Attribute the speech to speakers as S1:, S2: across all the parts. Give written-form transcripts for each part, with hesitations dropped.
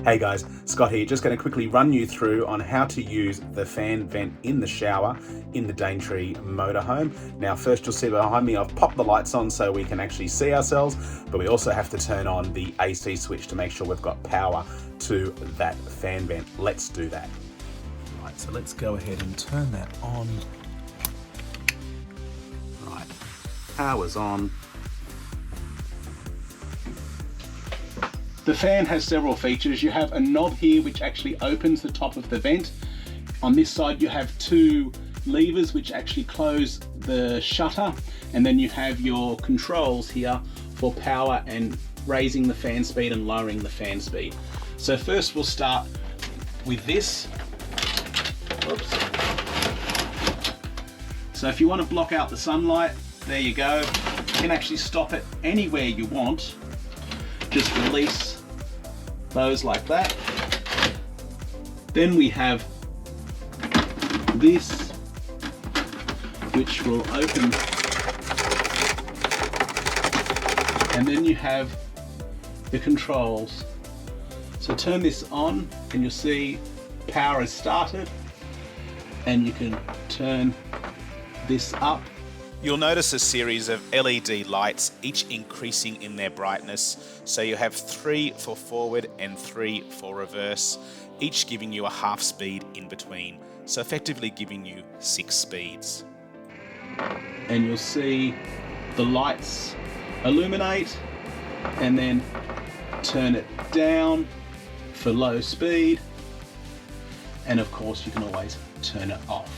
S1: Hey guys, Scott here, just going to quickly run you through on how to use the fan vent in the shower in the Daintree motorhome. Now first you'll see behind me I've popped the lights on so we can actually see ourselves, but we also have to turn on the AC switch to make sure we've got power to that fan vent. Let's do that. Right, so let's go ahead and turn that on. Right, power's on. The fan has several features. You have a knob here which actually opens the top of the vent. On this side you have two levers which actually close the shutter, and then you have your controls here for power and raising the fan speed and lowering the fan speed. So first we'll start with this. Oops. So if you want to block out the sunlight, there you go. You can actually stop it anywhere you want. Just release those like that. Then we have this, which will open, and then you have the controls. So turn this on and you'll see power has started, and you can turn this up.
S2: You'll notice a series of LED lights, each increasing in their brightness. So you have 3 for forward and 3 for reverse, each giving you a half speed in between. So effectively giving you 6 speeds.
S1: And you'll see the lights illuminate and then turn it down for low speed. And of course you can always turn it off.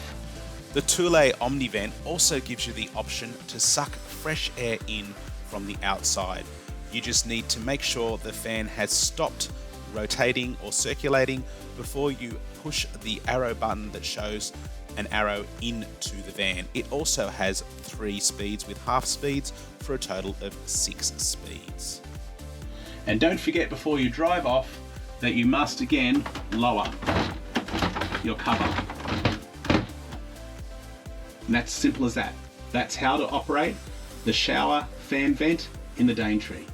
S2: The Thule Omnivent also gives you the option to suck fresh air in from the outside. You just need to make sure the fan has stopped rotating or circulating before you push the arrow button that shows an arrow into the van. It also has 3 speeds with half speeds for a total of 6 speeds.
S1: And don't forget before you drive off that you must again lower your cover. And that's simple as that. That's how to operate the shower fan vent in the Daintree.